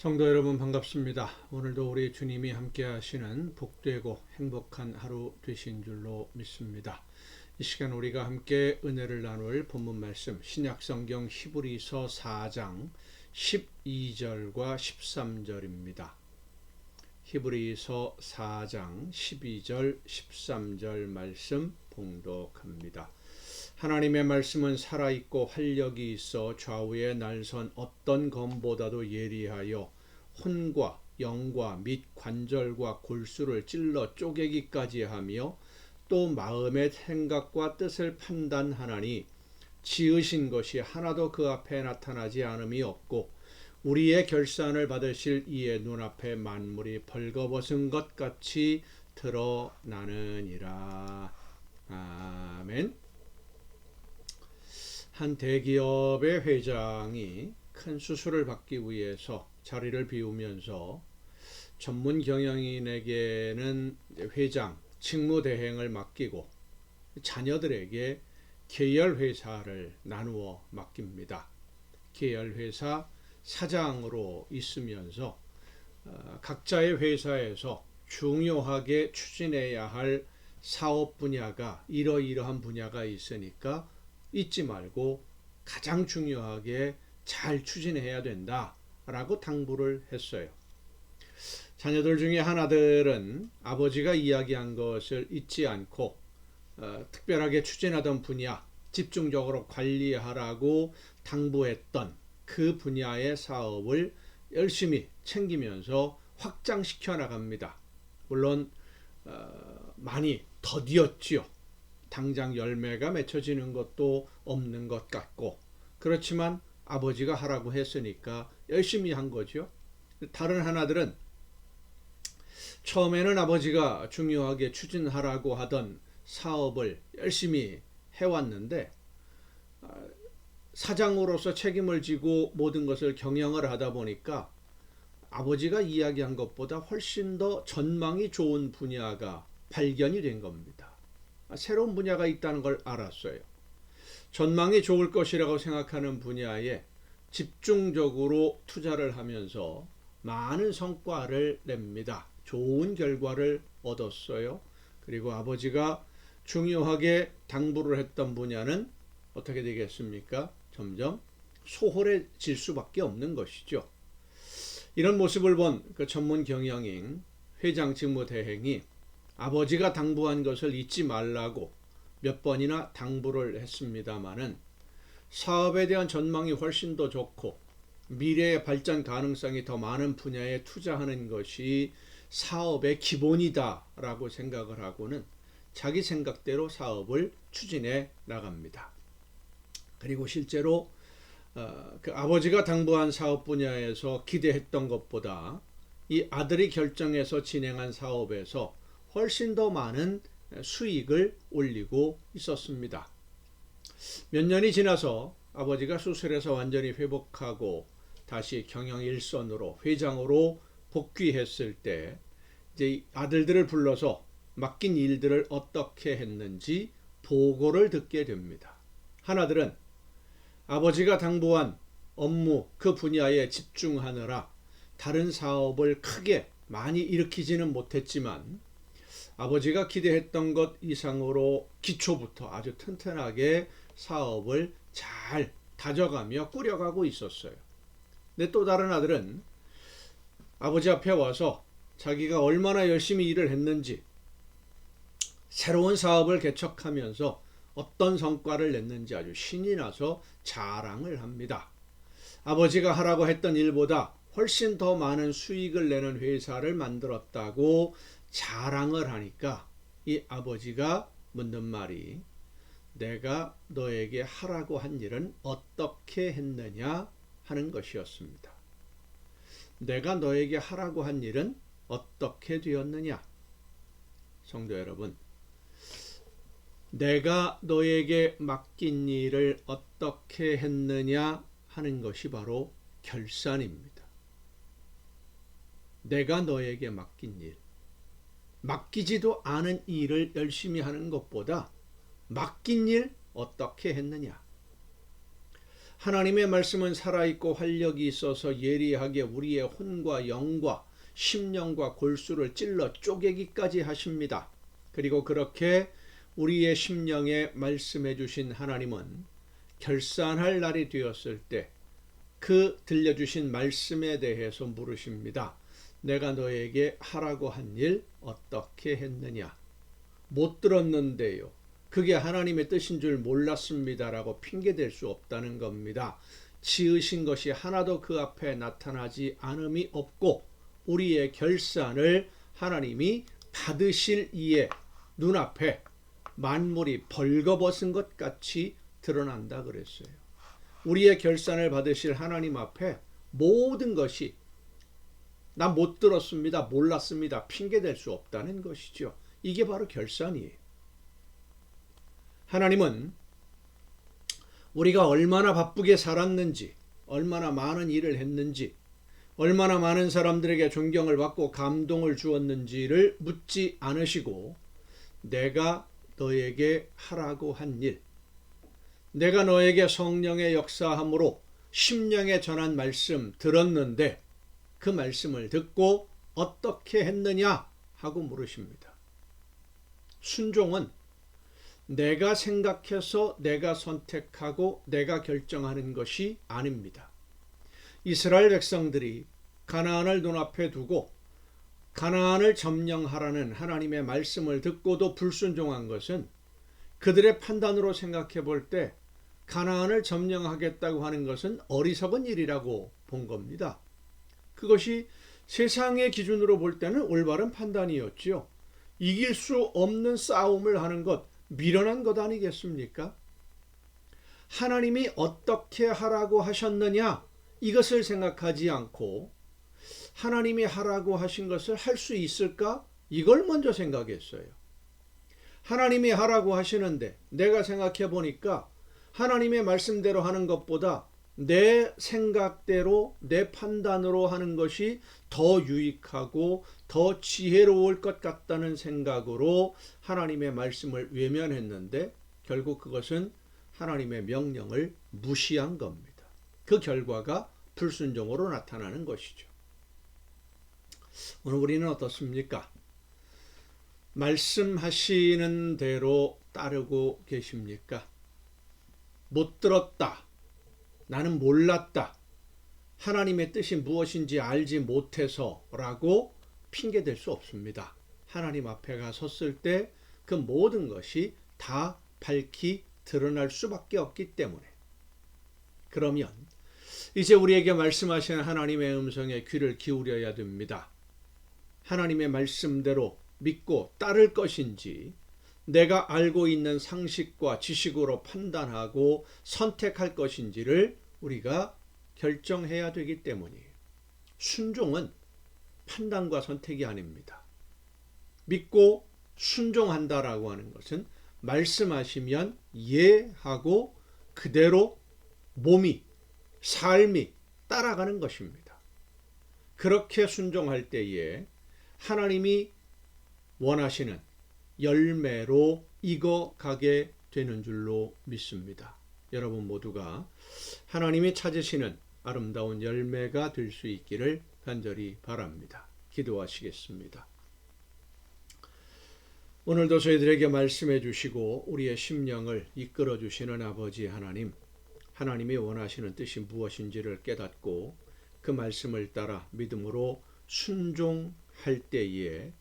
성도 여러분 반갑습니다. 오늘도 우리 주님이 함께 하시는 복되고 행복한 하루 되신 줄로 믿습니다. 이 시간 우리가 함께 은혜를 나눌 본문 말씀 신약성경 히브리서 4장 12절과 13절입니다. 히브리서 4장 12절 13절 말씀 봉독합니다. 하나님의 말씀은 살아있고 활력이 있어 좌우에 날선 어떤 검보다도 예리하여 혼과 영과 및 관절과 골수를 찔러 쪼개기까지 하며 또 마음의 생각과 뜻을 판단하나니 지으신 것이 하나도 그 앞에 나타나지 않음이 없고 우리의 결산을 받으실 이의 눈앞에 만물이 벌거벗은 것 같이 드러나느니라. 아멘. 한 대기업의 회장이 큰 수술을 받기 위해서 자리를 비우면서 전문 경영인에게는 회장 직무대행을 맡기고 자녀들에게 계열회사를 나누어 맡깁니다. 계열회사 사장으로 있으면서 각자의 회사에서 중요하게 추진해야 할 사업 분야가 이러이러한 분야가 있으니까 잊지 말고 가장 중요하게 잘 추진해야 된다라고 당부를 했어요. 자녀들 중에 하나들은 아버지가 이야기한 것을 잊지 않고 특별하게 추진하던 분야, 집중적으로 관리하라고 당부했던 그 분야의 사업을 열심히 챙기면서 확장시켜 나갑니다. 물론 많이 더디었지요. 당장 열매가 맺혀지는 것도 없는 것 같고, 그렇지만 아버지가 하라고 했으니까 열심히 한 거죠. 다른 하나들은 처음에는 아버지가 중요하게 추진하라고 하던 사업을 열심히 해왔는데 사장으로서 책임을 지고 모든 것을 경영을 하다 보니까 아버지가 이야기한 것보다 훨씬 더 전망이 좋은 분야가 발견이 된 겁니다. 새로운 분야가 있다는 걸 알았어요. 전망이 좋을 것이라고 생각하는 분야에 집중적으로 투자를 하면서 많은 성과를 냅니다. 좋은 결과를 얻었어요. 그리고 아버지가 중요하게 당부를 했던 분야는 어떻게 되겠습니까? 점점 소홀해질 수밖에 없는 것이죠. 이런 모습을 본 그 전문 경영인 회장 직무대행이 아버지가 당부한 것을 잊지 말라고 몇 번이나 당부를 했습니다마는 사업에 대한 전망이 훨씬 더 좋고 미래의 발전 가능성이 더 많은 분야에 투자하는 것이 사업의 기본이다라고 생각을 하고는 자기 생각대로 사업을 추진해 나갑니다. 그리고 실제로 그 아버지가 당부한 사업 분야에서 기대했던 것보다 이 아들이 결정해서 진행한 사업에서 훨씬 더 많은 수익을 올리고 있었습니다. 몇 년이 지나서 아버지가 수술해서 완전히 회복하고 다시 경영 일선으로 회장으로 복귀했을 때 이제 아들들을 불러서 맡긴 일들을 어떻게 했는지 보고를 듣게 됩니다. 하나들은 아버지가 당부한 업무 그 분야에 집중하느라 다른 사업을 크게 많이 일으키지는 못했지만 아버지가 기대했던 것 이상으로 기초부터 아주 튼튼하게 사업을 잘 다져가며 꾸려가고 있었어요. 근데 또 다른 아들은 아버지 앞에 와서 자기가 얼마나 열심히 일을 했는지 새로운 사업을 개척하면서 어떤 성과를 냈는지 아주 신이 나서 자랑을 합니다. 아버지가 하라고 했던 일보다 훨씬 더 많은 수익을 내는 회사를 만들었다고 자랑을 하니까 이 아버지가 묻는 말이 내가 너에게 하라고 한 일은 어떻게 했느냐 하는 것이었습니다. 내가 너에게 하라고 한 일은 어떻게 되었느냐? 성도 여러분, 내가 너에게 맡긴 일을 어떻게 했느냐 하는 것이 바로 결산입니다. 내가 너에게 맡긴 일, 맡기지도 않은 일을 열심히 하는 것보다 맡긴 일 어떻게 했느냐. 하나님의 말씀은 살아있고 활력이 있어서 예리하게 우리의 혼과 영과 심령과 골수를 찔러 쪼개기까지 하십니다. 그리고 그렇게 우리의 심령에 말씀해 주신 하나님은 결산할 날이 되었을 때 그 들려주신 말씀에 대해서 물으십니다. 내가 너에게 하라고 한 일 어떻게 했느냐? 못 들었는데요. 그게 하나님의 뜻인 줄 몰랐습니다라고 핑계댈 수 없다는 겁니다. 지으신 것이 하나도 그 앞에 나타나지 않음이 없고 우리의 결산을 하나님이 받으실 이에 눈앞에 만물이 벌거벗은 것 같이 드러난다 그랬어요. 우리의 결산을 받으실 하나님 앞에 모든 것이 나 못 들었습니다, 몰랐습니다, 핑계댈 수 없다는 것이죠. 이게 바로 결산이에요. 하나님은 우리가 얼마나 바쁘게 살았는지, 얼마나 많은 일을 했는지, 얼마나 많은 사람들에게 존경을 받고 감동을 주었는지를 묻지 않으시고 내가 너에게 하라고 한 일, 내가 너에게 성령의 역사함으로 심령에 전한 말씀 들었는데 그 말씀을 듣고 어떻게 했느냐 하고 물으십니다. 순종은 내가 생각해서 내가 선택하고 내가 결정하는 것이 아닙니다. 이스라엘 백성들이 가나안을 눈앞에 두고 가나안을 점령하라는 하나님의 말씀을 듣고도 불순종한 것은 그들의 판단으로 생각해 볼 때 가나안을 점령하겠다고 하는 것은 어리석은 일이라고 본 겁니다. 그것이 세상의 기준으로 볼 때는 올바른 판단이었지요. 이길 수 없는 싸움을 하는 것, 미련한 것 아니겠습니까? 하나님이 어떻게 하라고 하셨느냐 이것을 생각하지 않고 하나님이 하라고 하신 것을 할 수 있을까? 이걸 먼저 생각했어요. 하나님이 하라고 하시는데 내가 생각해 보니까 하나님의 말씀대로 하는 것보다 내 생각대로 내 판단으로 하는 것이 더 유익하고 더 지혜로울 것 같다는 생각으로 하나님의 말씀을 외면했는데 결국 그것은 하나님의 명령을 무시한 겁니다. 그 결과가 불순종으로 나타나는 것이죠. 오늘 우리는 어떻습니까? 말씀하시는 대로 따르고 계십니까? 못 들었다. 나는 몰랐다. 하나님의 뜻이 무엇인지 알지 못해서 라고 핑계댈 수 없습니다. 하나님 앞에 가 섰을 때 그 모든 것이 다 밝히 드러날 수밖에 없기 때문에. 그러면 이제 우리에게 말씀하시는 하나님의 음성에 귀를 기울여야 됩니다. 하나님의 말씀대로 믿고 따를 것인지 내가 알고 있는 상식과 지식으로 판단하고 선택할 것인지를 우리가 결정해야 되기 때문이에요. 순종은 판단과 선택이 아닙니다. 믿고 순종한다라고 하는 것은 말씀하시면 예하고 그대로 몸이, 삶이 따라가는 것입니다. 그렇게 순종할 때에 하나님이 원하시는 열매로 익어가게 되는 줄로 믿습니다. 여러분 모두가 하나님이 찾으시는 아름다운 열매가 될 수 있기를 간절히 바랍니다. 기도하시겠습니다. 오늘도 저희들에게 말씀해 주시고 우리의 심령을 이끌어 주시는 아버지 하나님, 하나님이 원하시는 뜻이 무엇인지를 깨닫고 그 말씀을 따라 믿음으로 순종할 때에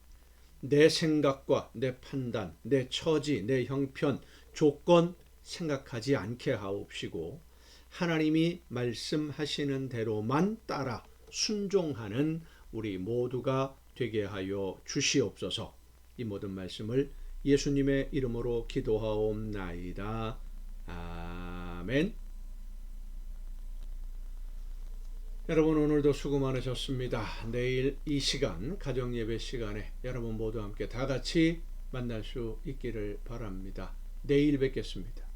내 생각과 내 판단, 내 처지, 내 형편, 조건 생각하지 않게 하옵시고 하나님이 말씀하시는 대로만 따라 순종하는 우리 모두가 되게 하여 주시옵소서. 이 모든 말씀을 예수님의 이름으로 기도하옵나이다. 아멘. 여러분 오늘도 수고 많으셨습니다. 내일 이 시간 가정예배 시간에 여러분 모두 함께 다 같이 만날 수 있기를 바랍니다. 내일 뵙겠습니다.